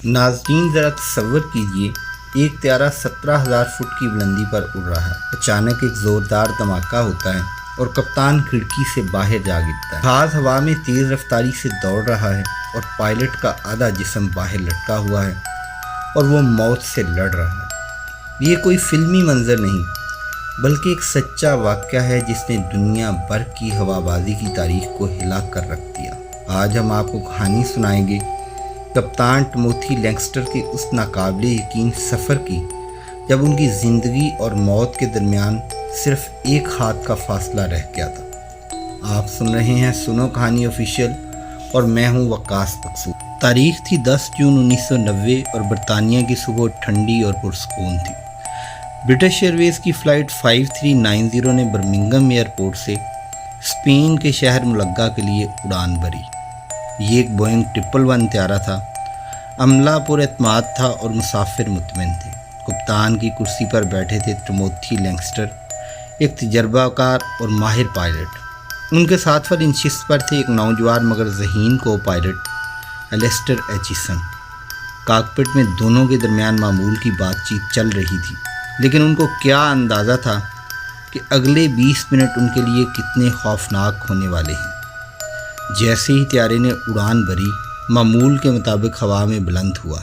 ناظرین ذرا تصور کیجئے ایک طیارہ 17,000 فٹ کی بلندی پر اڑ رہا ہے۔ اچانک ایک زوردار دھماکہ ہوتا ہے اور کپتان کھڑکی سے باہر جا گرتا ہے۔ جہاز ہوا میں تیز رفتاری سے دوڑ رہا ہے اور پائلٹ کا آدھا جسم باہر لٹکا ہوا ہے اور وہ موت سے لڑ رہا ہے۔ یہ کوئی فلمی منظر نہیں بلکہ ایک سچا واقعہ ہے جس نے دنیا بھر کی ہوا بازی کی تاریخ کو ہلا کر رکھ دیا۔ آج ہم آپ کو کہانی سنائیں گے کپتان ٹموتھی لینگسٹر کے اس ناقابل یقین سفر کی جب ان کی زندگی اور موت کے درمیان صرف ایک ہاتھ کا فاصلہ رہ گیا تھا۔ آپ سن رہے ہیں سنو کہانی آفیشیل اور میں ہوں وقاص مقصود۔ تاریخ تھی 10 جون 1990 اور برطانیہ کی صبح ٹھنڈی اور پرسکون تھی۔ برٹش ایئر ویز کی فلائٹ 5390 نے برمنگھم ایئرپورٹ سے اسپین کے شہر ملگا کے لیے اڑان بھری۔ یہ ایک بوئنگ 111 طیارہ تھا۔ عملہ پر اعتماد تھا اور مسافر مطمئن تھے۔ کپتان کی کرسی پر بیٹھے تھے ٹموتھی لینگسٹر، ایک تجربہ کار اور ماہر پائلٹ۔ ان کے ساتھ والی نشست پر تھے ایک نوجوان مگر ذہین کو پائلٹ الیسٹر ایچیسن۔ کاکپٹ میں دونوں کے درمیان معمول کی بات چیت چل رہی تھی، لیکن ان کو کیا اندازہ تھا کہ اگلے 20 منٹ ان کے لیے کتنے خوفناک ہونے والے ہیں۔ جیسے ہی طیارے نے اڑان بھری، معمول کے مطابق ہوا میں بلند ہوا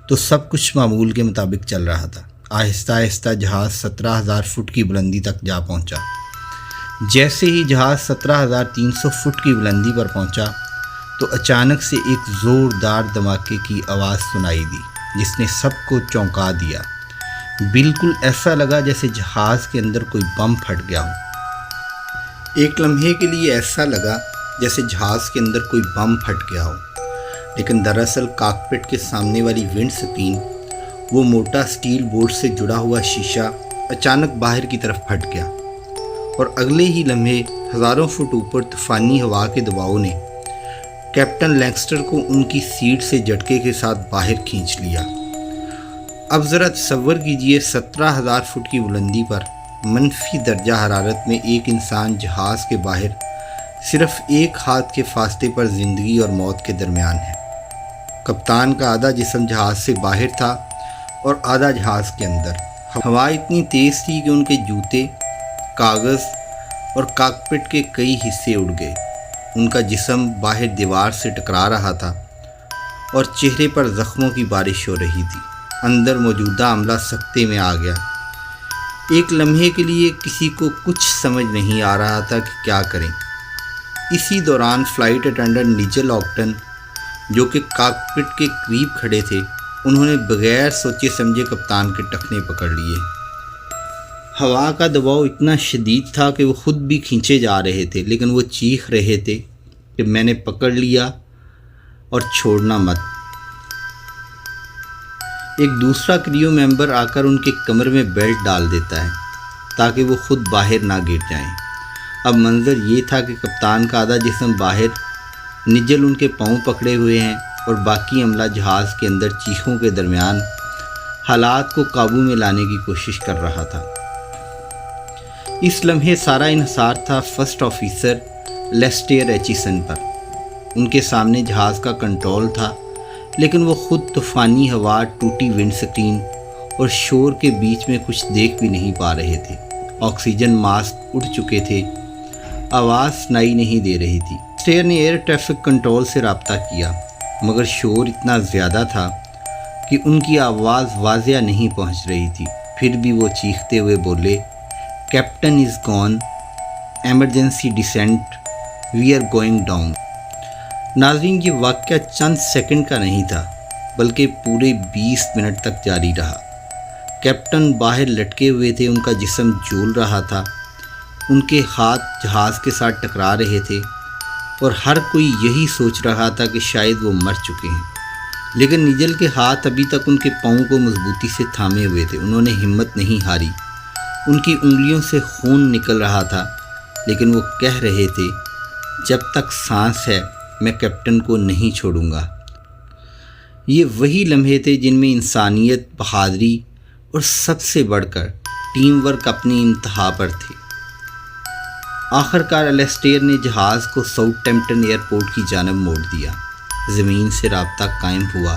تو سب کچھ معمول کے مطابق چل رہا تھا۔ آہستہ آہستہ جہاز 17,000 فٹ کی بلندی تک جا پہنچا۔ جیسے ہی جہاز 17,300 فٹ کی بلندی پر پہنچا تو اچانک سے ایک زوردار دھماکے کی آواز سنائی دی جس نے سب کو چونکا دیا۔ بالکل ایسا لگا جیسے جہاز کے اندر کوئی بم پھٹ گیا ہو۔ ایک لمحے کے لیے ایسا لگا جیسے جہاز کے اندر کوئی بم پھٹ گیا ہو، لیکن دراصل کاکپٹ کے سامنے والی ونڈ سکرین، وہ موٹا سٹیل بورڈ سے جڑا ہوا شیشہ اچانک باہر کی طرف پھٹ گیا اور اگلے ہی لمحے ہزاروں فٹ اوپر طوفانی ہوا کے دباؤ نے کیپٹن لینگسٹر کو ان کی سیٹ سے جھٹکے کے ساتھ باہر کھینچ لیا۔ اب ذرا تصور کیجئے 17,000 فٹ کی بلندی پر منفی درجہ حرارت میں ایک انسان جہاز کے باہر صرف ایک ہاتھ کے فاصلے پر زندگی اور موت کے درمیان ہے۔ کپتان کا آدھا جسم جہاز سے باہر تھا اور آدھا جہاز کے اندر۔ ہوا اتنی تیز تھی کہ ان کے جوتے، کاغذ اور کاکپٹ کے کئی حصے اڑ گئے۔ ان کا جسم باہر دیوار سے ٹکرا رہا تھا اور چہرے پر زخموں کی بارش ہو رہی تھی۔ اندر موجودہ عملہ سکتے میں آ گیا۔ ایک لمحے کے لیے کسی کو کچھ سمجھ نہیں آ رہا تھا کہ کیا کریں۔ اسی دوران فلائٹ اٹینڈنٹ نیجل آگٹن، جو کہ کاکپٹ کے قریب کھڑے تھے، انہوں نے بغیر سوچے سمجھے کپتان کے ٹخنے پکڑ لیے۔ ہوا کا دباؤ اتنا شدید تھا کہ وہ خود بھی کھینچے جا رہے تھے، لیکن وہ چیخ رہے تھے کہ میں نے پکڑ لیا اور چھوڑنا مت۔ ایک دوسرا کریو ممبر آ کر ان کے کمر میں بیلٹ ڈال دیتا ہے تاکہ وہ خود باہر نہ گر جائیں۔ اب منظر یہ تھا کہ کپتان کا آدھا جسم باہر، نجل ان کے پاؤں پکڑے ہوئے ہیں اور باقی عملہ جہاز کے اندر چیخوں کے درمیان حالات کو قابو میں لانے کی کوشش کر رہا تھا۔ اس لمحے سارا انحصار تھا فرسٹ آفیسر الیسٹر ایچیسن پر۔ ان کے سامنے جہاز کا کنٹرول تھا، لیکن وہ خود طوفانی ہوا، ٹوٹی ونڈ سکرین اور شور کے بیچ میں کچھ دیکھ بھی نہیں پا رہے تھے۔ آکسیجن ماسک اڑ چکے تھے، آواز سنائی نہیں دے رہی تھی۔ اسٹیئر نے ایئر ٹریفک کنٹرول سے رابطہ کیا، مگر شور اتنا زیادہ تھا کہ ان کی آواز واضح نہیں پہنچ رہی تھی۔ پھر بھی وہ چیختے ہوئے بولے، captain is gone, emergency descent, we are going down. ناظرین، یہ واقعہ چند سیکنڈ کا نہیں تھا بلکہ پورے 20 منٹ تک جاری رہا۔ کیپٹن باہر لٹکے ہوئے تھے، ان کا جسم جھول رہا تھا، ان کے ہاتھ جہاز کے ساتھ ٹکرا رہے تھے اور ہر کوئی یہی سوچ رہا تھا کہ شاید وہ مر چکے ہیں۔ لیکن نیجل کے ہاتھ ابھی تک ان کے پاؤں کو مضبوطی سے تھامے ہوئے تھے۔ انہوں نے ہمت نہیں ہاری۔ ان کی انگلیوں سے خون نکل رہا تھا، لیکن وہ کہہ رہے تھے، جب تک سانس ہے میں کیپٹن کو نہیں چھوڑوں گا۔ یہ وہی لمحے تھے جن میں انسانیت، بہادری اور سب سے بڑھ کر ٹیم ورک اپنی انتہا پر تھے۔ آخرکار الیسٹر نے جہاز کو ساؤتھ ٹیمپٹن ایئرپورٹ کی جانب موڑ دیا۔ زمین سے رابطہ قائم ہوا